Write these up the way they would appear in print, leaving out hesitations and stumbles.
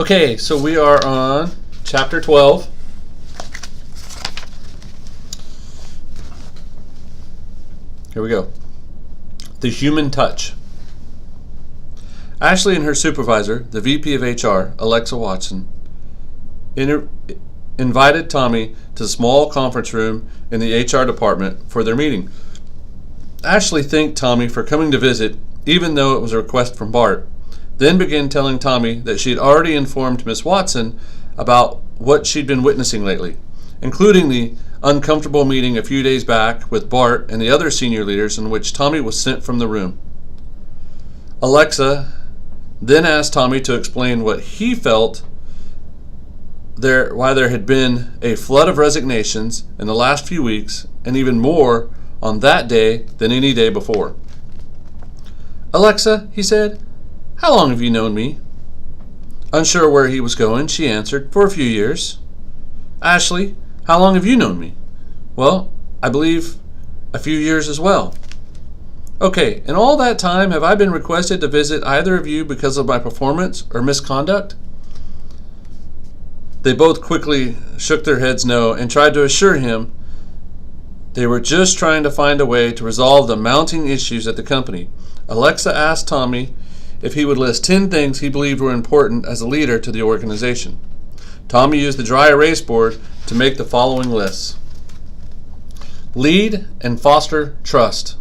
Okay, so we are on chapter 12. Here we go. The human touch. Ashley and her supervisor, the VP of HR, Alexa Watson, invited Tommy to the small conference room in the HR department for their meeting. Ashley thanked Tommy for coming to visit, even though it was a request from Bart, then began telling Tommy that she had already informed Miss Watson about what she'd been witnessing lately, including the uncomfortable meeting a few days back with Bart and the other senior leaders in which Tommy was sent from the room. Alexa then asked Tommy to explain what he felt why there had been a flood of resignations in the last few weeks, and even more on that day than any day before. "Alexa," he said, "how long have you known me?" Unsure where he was going, she answered, "For a few years." "Ashley, how long have you known me?" "Well, I believe a few years as well." "Okay, in all that time, have I been requested to visit either of you because of my performance or misconduct?" They both quickly shook their heads no and tried to assure him they were just trying to find a way to resolve the mounting issues at the company. Alexa asked Tommy if he would list 10 things he believed were important as a leader to the organization. Tommy used the dry erase board to make the following lists. Lead and foster trust.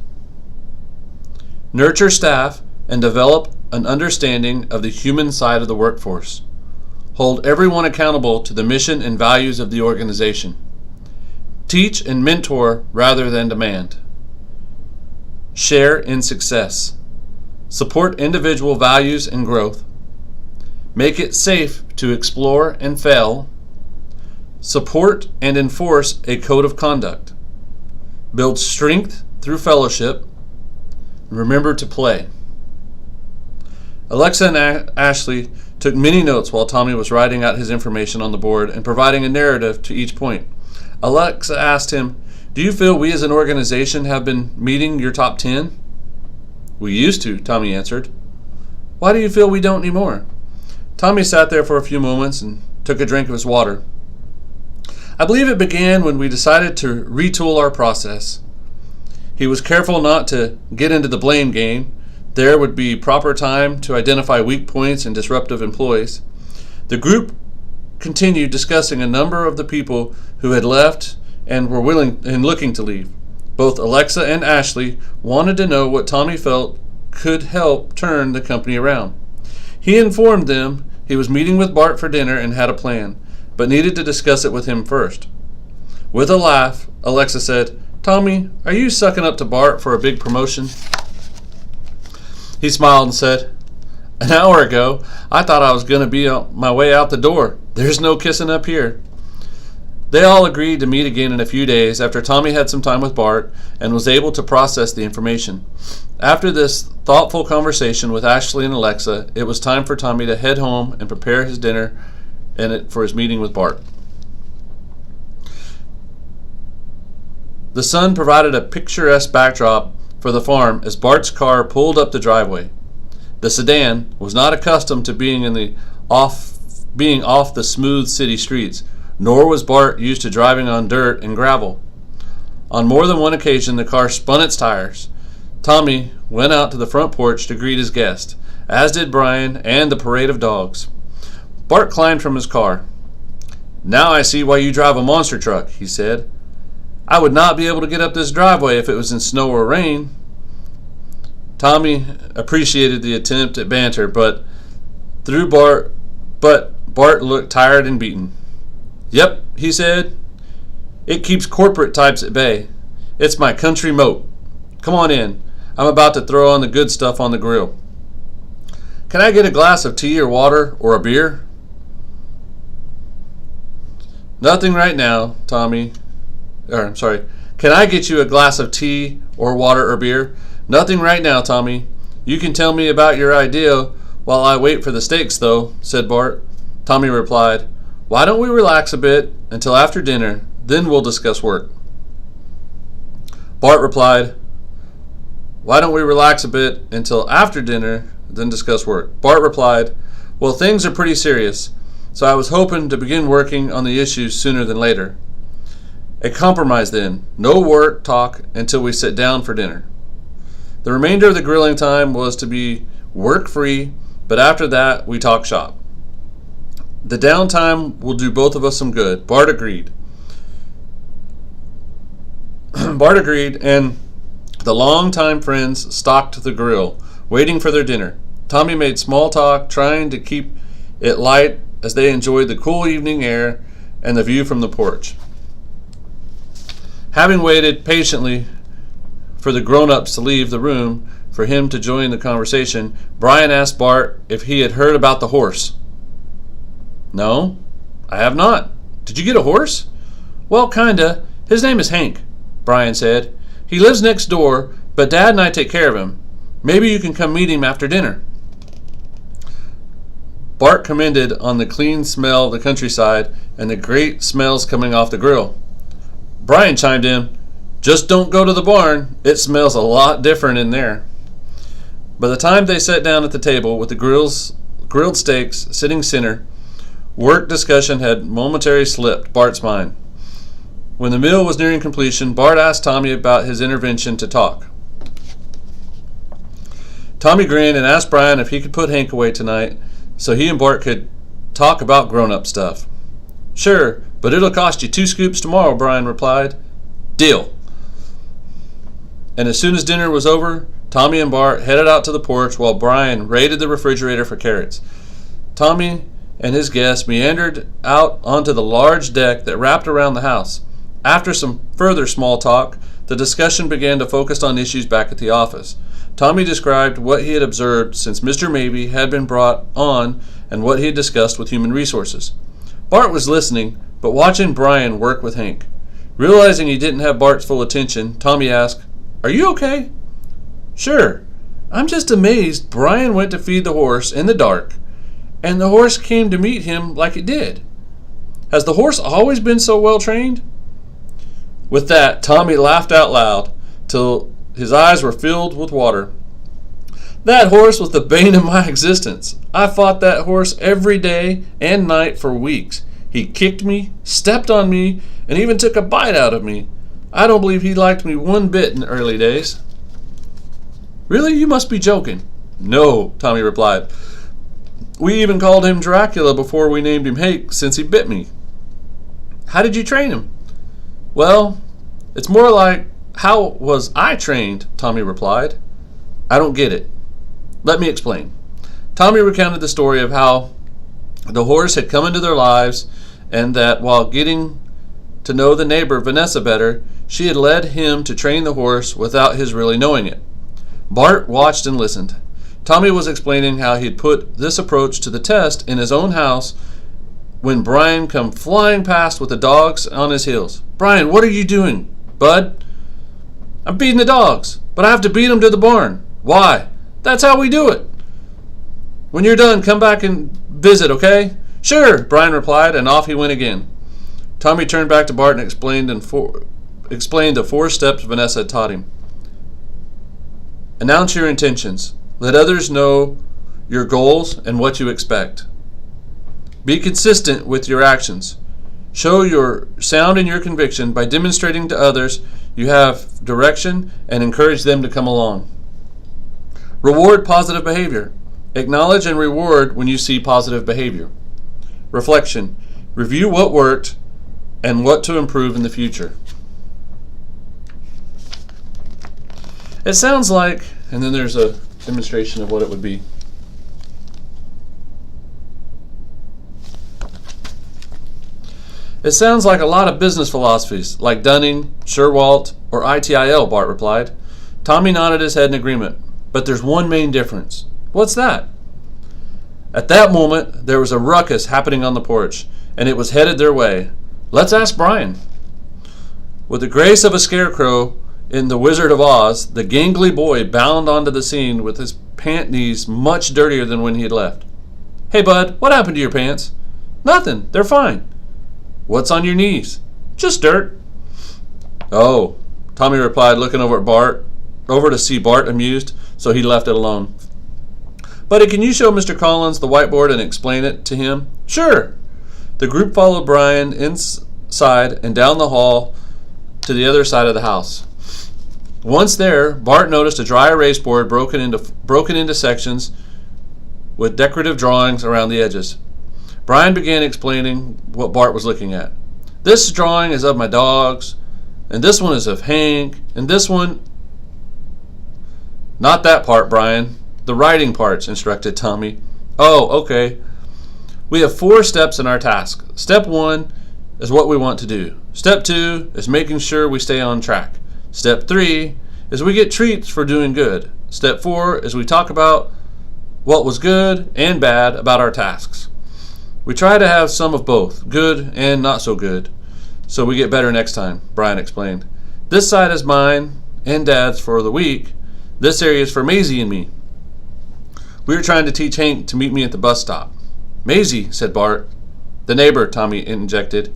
Nurture staff and develop an understanding of the human side of the workforce. Hold everyone accountable to the mission and values of the organization. Teach and mentor rather than demand. Share in success. Support individual values and growth. Make it safe to explore and fail. Support and enforce a code of conduct. Build strength through fellowship. Remember to play. Alexa and Ashley took many notes while Tommy was writing out his information on the board and providing a narrative to each point. Alexa asked him, "Do you feel we as an organization have been meeting your top 10? "We used to," Tommy answered. "Why do you feel we don't anymore?" Tommy sat there for a few moments and took a drink of his water. "I believe it began when we decided to retool our process." He was careful not to get into the blame game. There would be proper time to identify weak points and disruptive employees. The group continued discussing a number of the people who had left and were willing and looking to leave. Both Alexa and Ashley wanted to know what Tommy felt could help turn the company around. He informed them he was meeting with Bart for dinner and had a plan, but needed to discuss it with him first. With a laugh, Alexa said, "Tommy, are you sucking up to Bart for a big promotion?" He smiled and said, "An hour ago, I thought I was going to be on my way out the door. There's no kissing up here." They all agreed to meet again in a few days after Tommy had some time with Bart and was able to process the information. After this thoughtful conversation with Ashley and Alexa, it was time for Tommy to head home and prepare his dinner and for his meeting with Bart. The sun provided a picturesque backdrop for the farm as Bart's car pulled up the driveway. The sedan was not accustomed to being off the smooth city streets, nor was Bart used to driving on dirt and gravel. On more than one occasion, the car spun its tires. Tommy went out to the front porch to greet his guest, as did Brian and the parade of dogs. Bart climbed from his car. "Now I see why you drive a monster truck," he said. "I would not be able to get up this driveway if it was in snow or rain." Tommy appreciated the attempt at banter, but Bart looked tired and beaten. "Yep," he said. "It keeps corporate types at bay. It's my country moat. Come on in. I'm about to throw on the good stuff on the grill." "Can I get a glass of tea or water or a beer?" "Nothing right now, Tommy. Can I get you a glass of tea or water or beer?" "Nothing right now, Tommy. You can tell me about your idea while I wait for the steaks, though," said Bart. Tommy replied, "Why don't we relax a bit until after dinner, then we'll discuss work." Bart replied, "Why don't we relax a bit until after dinner, then discuss work?" Bart replied, Well, things are pretty serious, so I was hoping to begin working on the issues sooner than later. A compromise then. No work talk until we sit down for dinner. The remainder of the grilling time was to be work-free, but after that, we talk shop. The downtime will do both of us some good. Bart agreed. Bart agreed, and the longtime friends stocked the grill, waiting for their dinner. Tommy made small talk, trying to keep it light as they enjoyed the cool evening air and the view from the porch. Having waited patiently for the grown-ups to leave the room for him to join the conversation, Brian asked Bart if he had heard about the horse. No, I have not. Did you get a horse? Well, kinda. His name is Hank, Brian said. He lives next door, but Dad and I take care of him. Maybe you can come meet him after dinner. Bart commented on the clean smell of the countryside and the great smells coming off the grill. Brian chimed in, just don't go to the barn. It smells a lot different in there. By the time they sat down at the table with the grilled steaks sitting center, work discussion had momentarily slipped Bart's mind. When the meal was nearing completion, Bart asked Tommy about his intervention to talk. Tommy grinned and asked Brian if he could put Hank away tonight so he and Bart could talk about grown-up stuff. Sure, but it'll cost you 2 scoops tomorrow, Brian replied. Deal. And as soon as dinner was over, Tommy and Bart headed out to the porch while Brian raided the refrigerator for carrots. Tommy and his guests meandered out onto the large deck that wrapped around the house. After some further small talk, the discussion began to focus on issues back at the office. Tommy described what he had observed since Mr. Mabey had been brought on and what he had discussed with Human Resources. Bart was listening, but watching Brian work with Hank. Realizing he didn't have Bart's full attention, Tommy asked, Are you okay? Sure. I'm just amazed Brian went to feed the horse in the dark, and the horse came to meet him like it did. Has the horse always been so well trained? With that, Tommy laughed out loud till his eyes were filled with water. That horse was the bane of my existence. I fought that horse every day and night for weeks. He kicked me, stepped on me, and even took a bite out of me. I don't believe he liked me one bit in the early days. Really? You must be joking. No, Tommy replied. We even called him Dracula before we named him Hank since he bit me. How did you train him? Well, it's more like, how was I trained? Tommy replied. I don't get it. Let me explain. Tommy recounted the story of how the horse had come into their lives and that while getting to know the neighbor Vanessa better, she had led him to train the horse without his really knowing it. Bart watched and listened. Tommy was explaining how he'd put this approach to the test in his own house when Brian come flying past with the dogs on his heels. Brian, what are you doing, bud? I'm feeding the dogs, but I have to beat them to the barn. Why? That's how we do it. When you're done, come back and visit, okay? Sure, Brian replied, and off he went again. Tommy turned back to Bart and explained the 4 steps Vanessa had taught him. Announce your intentions. Let others know your goals and what you expect. Be consistent with your actions. Show your sound in your conviction by demonstrating to others you have direction and encourage them to come along. Reward positive behavior. Acknowledge and reward when you see positive behavior. Reflection. Review what worked and what to improve in the future. It sounds like, and then there's a demonstration of what it would be. It sounds like a lot of business philosophies, like Dunning, Sherwalt, or ITIL, Bart replied. Tommy nodded his head in agreement. But there's one main difference. What's that? At that moment, there was a ruckus happening on the porch, and it was headed their way. Let's ask Brian. With the grace of a scarecrow in The Wizard of Oz, the gangly boy bounded onto the scene with his pant knees much dirtier than when he had left. Hey, bud, what happened to your pants? Nothing. They're fine. What's on your knees? Just dirt. Oh, Tommy replied, looking over to see Bart amused, so he left it alone. Buddy, can you show Mr. Collins the whiteboard and explain it to him? Sure. The group followed Brian inside and down the hall to the other side of the house. Once there, Bart noticed a dry erase board broken into sections with decorative drawings around the edges. Brian began explaining what Bart was looking at. This drawing is of my dogs, and this one is of Hank, and this one... Not that part, Brian. The writing parts, instructed Tommy. Oh, okay. We have 4 steps in our task. Step 1 is what we want to do. Step 2 is making sure we stay on track. Step 3 is we get treats for doing good. Step 4 is we talk about what was good and bad about our tasks. We try to have some of both, good and not so good, so we get better next time, Brian explained. This side is mine and Dad's for the week. This area is for Maisie and me. We were trying to teach Hank to meet me at the bus stop. Maisie, said Bart. The neighbor, Tommy interjected.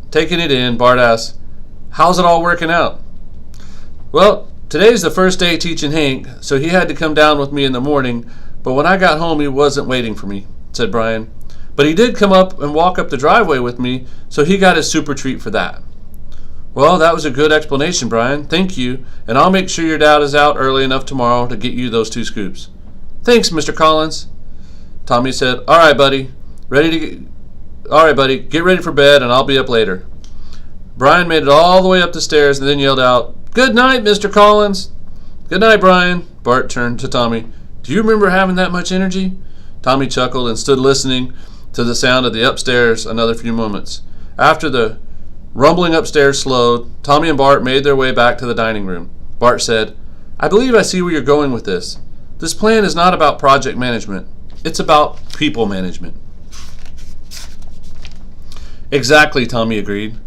Taking it in, Bart asked, how's it all working out? Well, today's the first day teaching Hank, so he had to come down with me in the morning, but when I got home he wasn't waiting for me, said Brian. But he did come up and walk up the driveway with me, so he got his super treat for that. Well, that was a good explanation, Brian. Thank you, and I'll make sure your dad is out early enough tomorrow to get you those 2 scoops. Thanks, Mr. Collins. Tommy said, All right, buddy, get ready for bed, and I'll be up later. Brian made it all the way up the stairs and then yelled out, Good night, Mr. Collins. Good night, Brian. Bart turned to Tommy. Do you remember having that much energy? Tommy chuckled and stood listening to the sound of the upstairs another few moments. After the rumbling upstairs slowed, Tommy and Bart made their way back to the dining room. Bart said, I believe I see where you're going with this. This plan is not about project management. It's about people management. Exactly, Tommy agreed.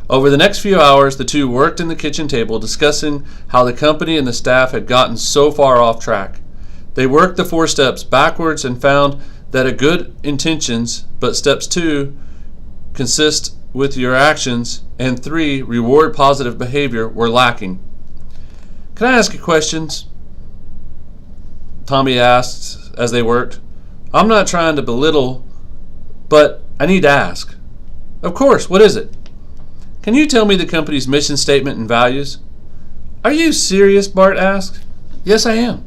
Over the next few hours, the two worked in the kitchen table discussing how the company and the staff had gotten so far off track. They worked the 4 steps backwards and found that a good intentions, but steps 2 consist with your actions, and 3 reward positive behavior were lacking. Can I ask you questions? Tommy asked as they worked. I'm not trying to belittle, but I need to ask. Of course, what is it? Can you tell me the company's mission statement and values? Are you serious? Bart asked. Yes, I am.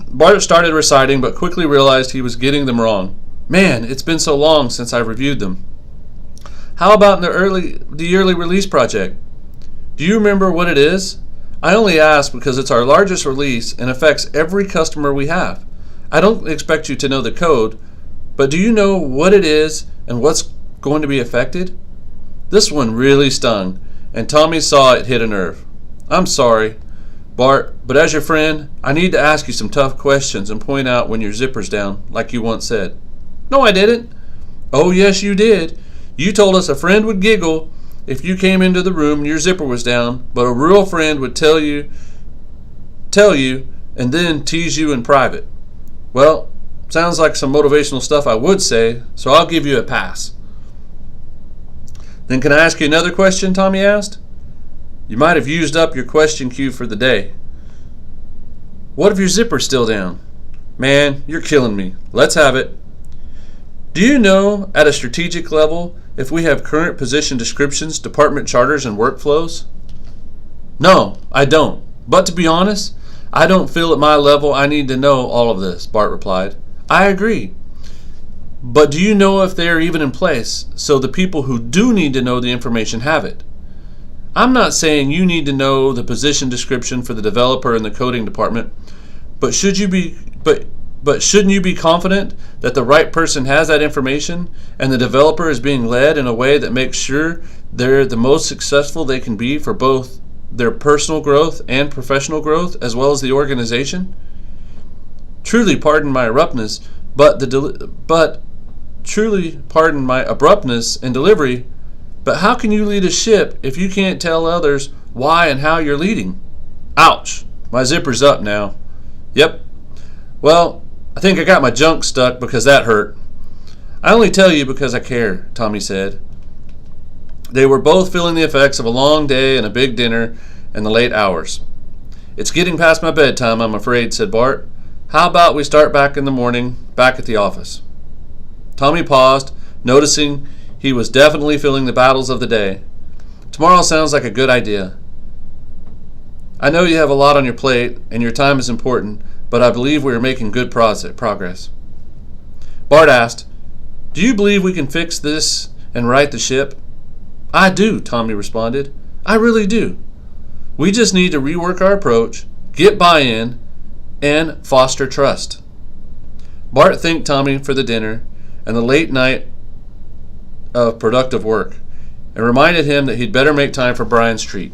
Bart started reciting, but quickly realized he was getting them wrong. Man, it's been so long since I've reviewed them. How about the yearly release project? Do you remember what it is? I only ask because it's our largest release and affects every customer we have. I don't expect you to know the code, but do you know what it is and what's going to be affected? This one really stung, and Tommy saw it hit a nerve. I'm sorry, Bart, but as your friend, I need to ask you some tough questions and point out when your zipper's down, like you once said. No, I didn't. Oh, yes, you did. You told us a friend would giggle if you came into the room and your zipper was down, but a real friend would tell you, and then tease you in private. Well, sounds like some motivational stuff I would say, so I'll give you a pass. Then can I ask you another question? Tommy asked. You might have used up your question queue for the day. What if your zipper's still down? Man, you're killing me. Let's have it. Do you know, at a strategic level, if we have current position descriptions, department charters, and workflows? No, I don't. But to be honest, I don't feel at my level I need to know all of this, Bart replied. I agree. But do you know if they are even in place so the people who do need to know the information have it? I'm not saying you need to know the position description for the developer in the coding department, but shouldn't you be confident that the right person has that information and the developer is being led in a way that makes sure they're the most successful they can be for both their personal growth and professional growth as well as the organization? Truly pardon my abruptness, and delivery, but how can you lead a ship if you can't tell others why and how you're leading? Ouch, my zipper's up now. Yep. Well, I think I got my junk stuck because that hurt. I only tell you because I care, Tommy said. They were both feeling the effects of a long day and a big dinner and the late hours. "It's getting past my bedtime, I'm afraid," said Bart. "How about we start back in the morning, back at the office?" Tommy paused, noticing he was definitely feeling the battles of the day. "Tomorrow sounds like a good idea. I know you have a lot on your plate, and your time is important, but I believe we are making good progress." Bart asked, "Do you believe we can fix this and right the ship?" "I do," Tommy responded. "I really do. We just need to rework our approach, get buy-in, and foster trust." Bart thanked Tommy for the dinner and the late night of productive work, and reminded him that he'd better make time for Brian's treat.